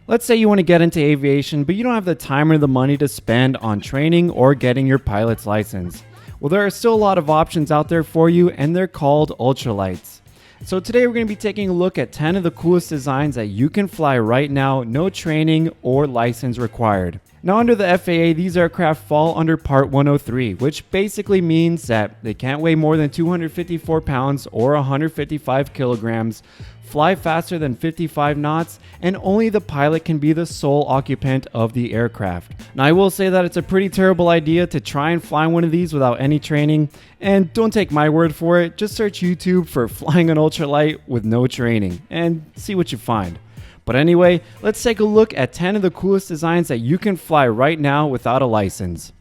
Let's say you want to get into aviation, but you don't have the time or the money to spend on training or getting your pilot's license. Well, there are still a lot of options out there for you, and they're called ultralights. So today we're going to be taking a look at 10 of the coolest designs that you can fly right now, no training or license required. Now under the FAA, these aircraft fall under Part 103, which basically means that they can't weigh more than 254 pounds or 155 kilograms, fly faster than 55 knots, and only the pilot can be the sole occupant of the aircraft. Now I will say that it's a pretty terrible idea to try and fly one of these without any training, and don't take my word for it, just search YouTube for flying an ultralight with no training and see what you find. But anyway, let's take a look at 10 of the coolest designs that you can fly right now without a license.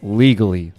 Legally.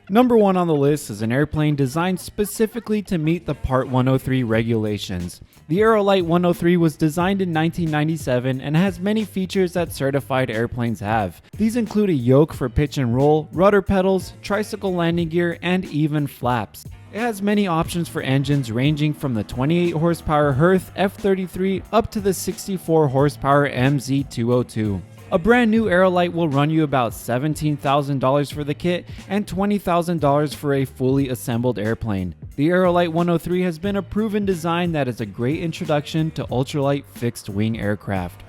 Number 1 on the list is an airplane designed specifically to meet the Part 103 regulations. The Aerolite 103 was designed in 1997 and has many features that certified airplanes have. These include a yoke for pitch and roll, rudder pedals, tricycle landing gear, and even flaps. It has many options for engines ranging from the 28 horsepower Hirth F33 up to the 64 horsepower MZ202. A brand new Aerolite will run you about $17,000 for the kit and $20,000 for a fully assembled airplane. The Aerolite 103 has been a proven design that is a great introduction to ultralight fixed-wing aircraft.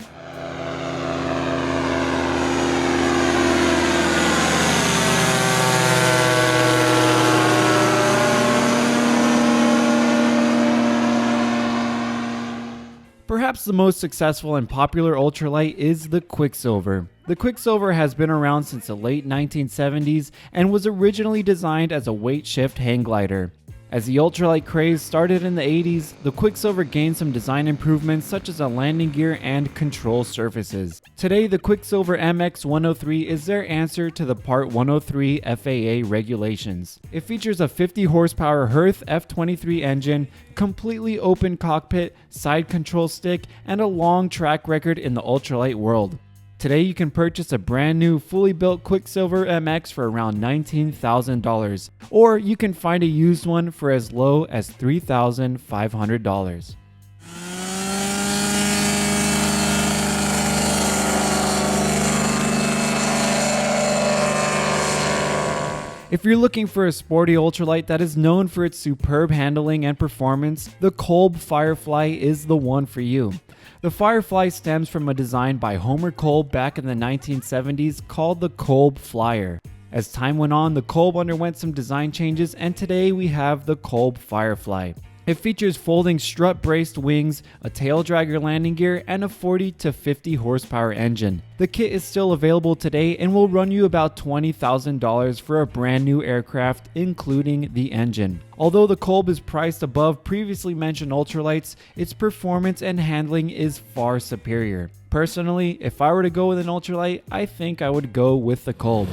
Perhaps the most successful and popular ultralight is the Quicksilver. The Quicksilver has been around since the late 1970s and was originally designed as a weight shift hang glider. As the ultralight craze started in the 80s, the Quicksilver gained some design improvements such as a landing gear and control surfaces. Today, the Quicksilver MX 103 is their answer to the Part 103 FAA regulations. It features a 50 horsepower Hirth F23 engine, completely open cockpit, side control stick, and a long track record in the ultralight world. Today you can purchase a brand new fully built Quicksilver MX for around $19,000, or you can find a used one for as low as $3,500. If you're looking for a sporty ultralight that is known for its superb handling and performance, the Kolb Firefly is the one for you. The Firefly stems from a design by Homer Kolb back in the 1970s called the Kolb Flyer. As time went on, the Kolb underwent some design changes, and today we have the Kolb Firefly. It features folding strut-braced wings, a tail dragger landing gear, and a 40 to 50 horsepower engine. The kit is still available today and will run you about $20,000 for a brand new aircraft, including the engine. Although the Kolb is priced above previously mentioned ultralights, its performance and handling is far superior. Personally, if I were to go with an ultralight, I think I would go with the Kolb.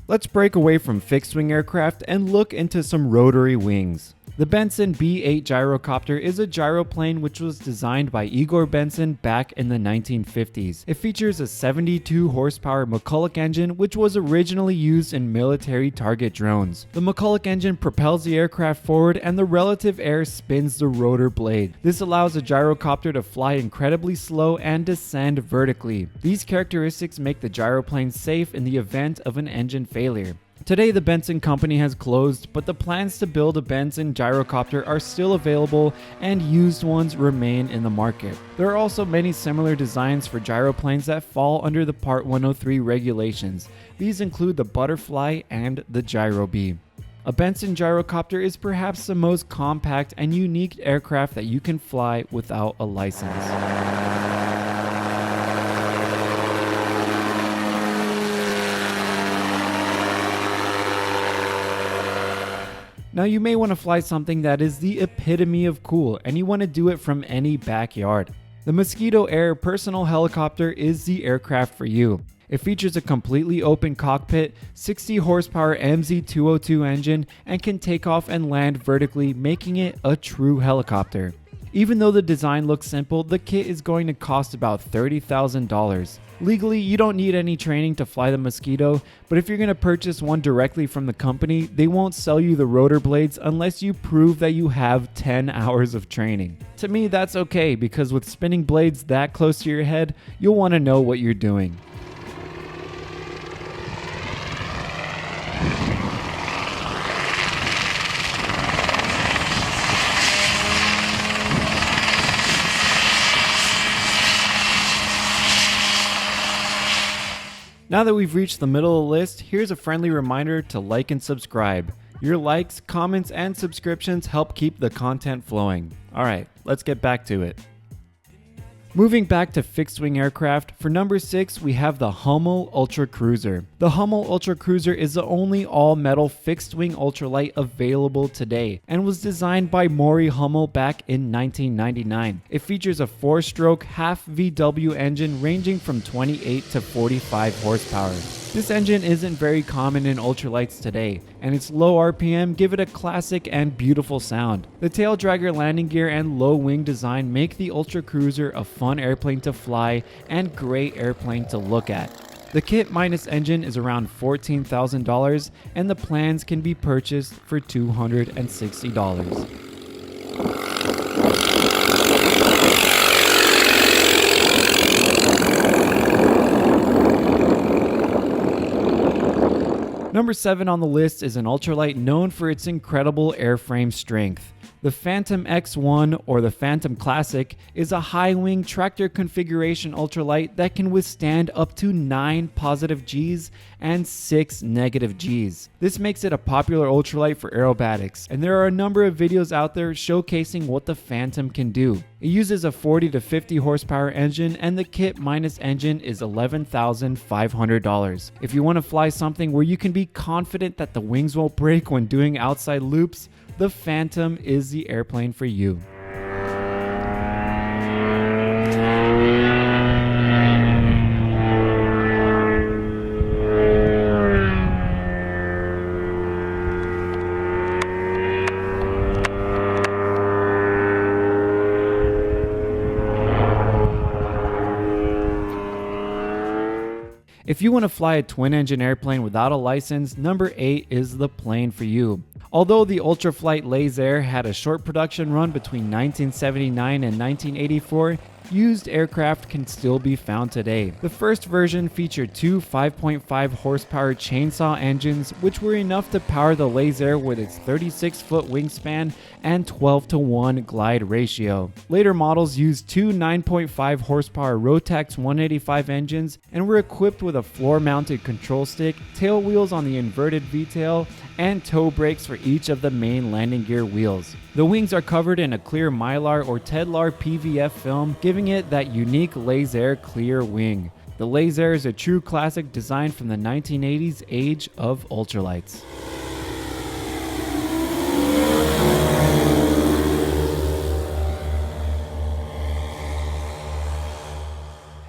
Let's break away from fixed-wing aircraft and look into some rotary wings. The Bensen B-8 Gyrocopter is a gyroplane which was designed by Igor Bensen back in the 1950s. It features a 72 horsepower McCulloch engine which was originally used in military target drones. The McCulloch engine propels the aircraft forward and the relative air spins the rotor blade. This allows a gyrocopter to fly incredibly slow and descend vertically. These characteristics make the gyroplane safe in the event of an engine failure. Today the Bensen company has closed, but the plans to build a Bensen gyrocopter are still available and used ones remain in the market. There are also many similar designs for gyroplanes that fall under the Part 103 regulations. These include the Butterfly and the Gyrobee. A Bensen gyrocopter is perhaps the most compact and unique aircraft that you can fly without a license. Now you may want to fly something that is the epitome of cool, and you want to do it from any backyard. The Mosquito Air personal helicopter is the aircraft for you. It features a completely open cockpit, 60 horsepower MZ202 engine, and can take off and land vertically, making it a true helicopter. Even though the design looks simple, the kit is going to cost about $30,000. Legally, you don't need any training to fly the Mosquito, but if you're going to purchase one directly from the company, they won't sell you the rotor blades unless you prove that you have 10 hours of training. To me, that's okay, because with spinning blades that close to your head, you'll want to know what you're doing. Now that we've reached the middle of the list, here's a friendly reminder to like and subscribe. Your likes, comments, and subscriptions help keep the content flowing. Alright, let's get back to it. Moving back to fixed-wing aircraft, for number 6 we have the Hummel Ultracruiser. The Hummel Ultracruiser is the only all-metal fixed-wing ultralight available today and was designed by Maury Hummel back in 1999. It features a 4-stroke half VW engine ranging from 28 to 45 horsepower. This engine isn't very common in ultralights today, and its low RPM give it a classic and beautiful sound. The tail dragger landing gear and low wing design make the Ultracruiser a fun airplane to fly and great airplane to look at. The kit minus engine is around $14,000, and the plans can be purchased for $260. Number 7 on the list is an ultralight known for its incredible airframe strength. The Phantom X1, or the Phantom Classic, is a high-wing tractor configuration ultralight that can withstand up to 9 positive Gs and 6 negative Gs. This makes it a popular ultralight for aerobatics, and there are a number of videos out there showcasing what the Phantom can do. It uses a 40 to 50 horsepower engine, and the kit minus engine is $11,500. If you want to fly something where you can be confident that the wings won't break when doing outside loops, the Phantom is the airplane for you. If you want to fly a twin-engine airplane without a license, number 8 is the plane for you. Although the Ultraflight Lazair had a short production run between 1979 and 1984, used aircraft can still be found today. The first version featured two 5.5 horsepower chainsaw engines, which were enough to power the Lazair with its 36-foot wingspan and 12:1 glide ratio. Later models used two 9.5 horsepower Rotax 185 engines and were equipped with a floor-mounted control stick, tail wheels on the inverted V-tail, and toe brakes for each of the main landing gear wheels. The wings are covered in a clear Mylar or Tedlar PVF film, giving it that unique Lazair clear wing. The Lazair is a true classic designed from the 1980s age of ultralights.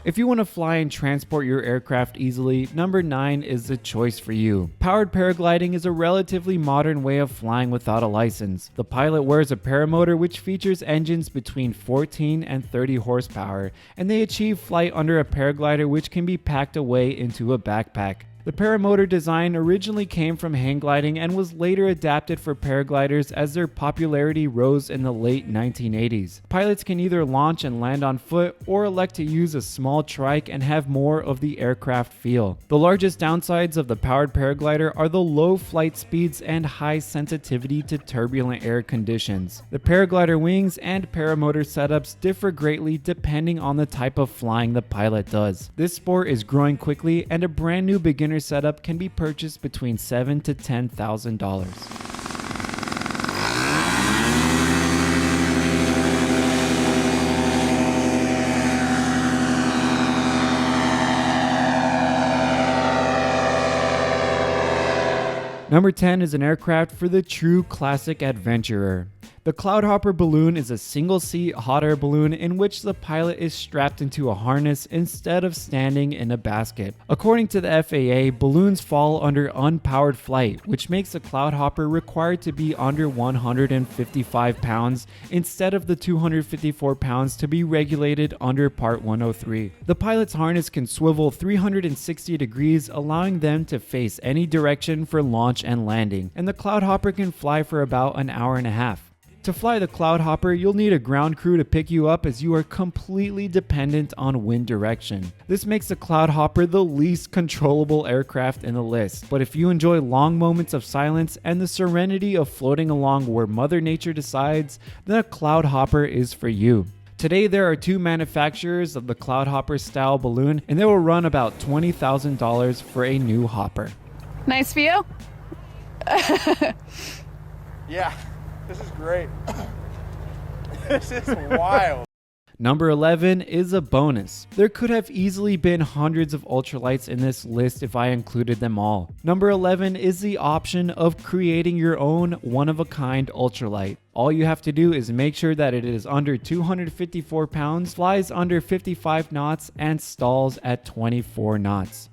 If you want to fly and transport your aircraft easily, number 9 is the choice for you. Powered paragliding is a relatively modern way of flying without a license. The pilot wears a paramotor which features engines between 14 and 30 horsepower, and they achieve flight under a paraglider which can be packed away into a backpack. The paramotor design originally came from hang gliding and was later adapted for paragliders as their popularity rose in the late 1980s. Pilots can either launch and land on foot or elect to use a small trike and have more of the aircraft feel. The largest downsides of the powered paraglider are the low flight speeds and high sensitivity to turbulent air conditions. The paraglider wings and paramotor setups differ greatly depending on the type of flying the pilot does. This sport is growing quickly, and a brand new beginner setup can be purchased between $7,000 to $10,000. Number 10 is an aircraft for the true classic adventurer. The Cloudhopper Balloon is a single-seat hot air balloon in which the pilot is strapped into a harness instead of standing in a basket. According to the FAA, balloons fall under unpowered flight, which makes the Cloudhopper required to be under 155 pounds instead of the 254 pounds to be regulated under Part 103. The pilot's harness can swivel 360 degrees, allowing them to face any direction for launch and landing, and the Cloudhopper can fly for about an hour and a half. To fly the Cloudhopper, you'll need a ground crew to pick you up as you are completely dependent on wind direction. This makes the Cloudhopper the least controllable aircraft in the list, but if you enjoy long moments of silence and the serenity of floating along where Mother Nature decides, then a Cloudhopper is for you. Today there are 2 manufacturers of the Cloudhopper style balloon, and they will run about $20,000 for a new hopper. Nice view? Yeah. This is great. This is wild. Number 11 is a bonus. There could have easily been hundreds of ultralights in this list if I included them all. Number 11 is the option of creating your own one-of-a-kind ultralight. All you have to do is make sure that it is under 254 pounds, flies under 55 knots, and stalls at 24 knots.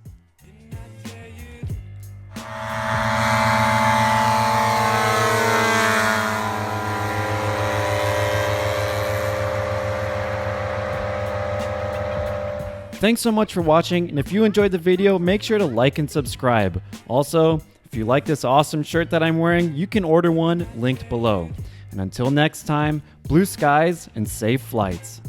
Thanks so much for watching, and if you enjoyed the video, make sure to like and subscribe. Also, if you like this awesome shirt that I'm wearing, you can order one linked below. And until next time, blue skies and safe flights.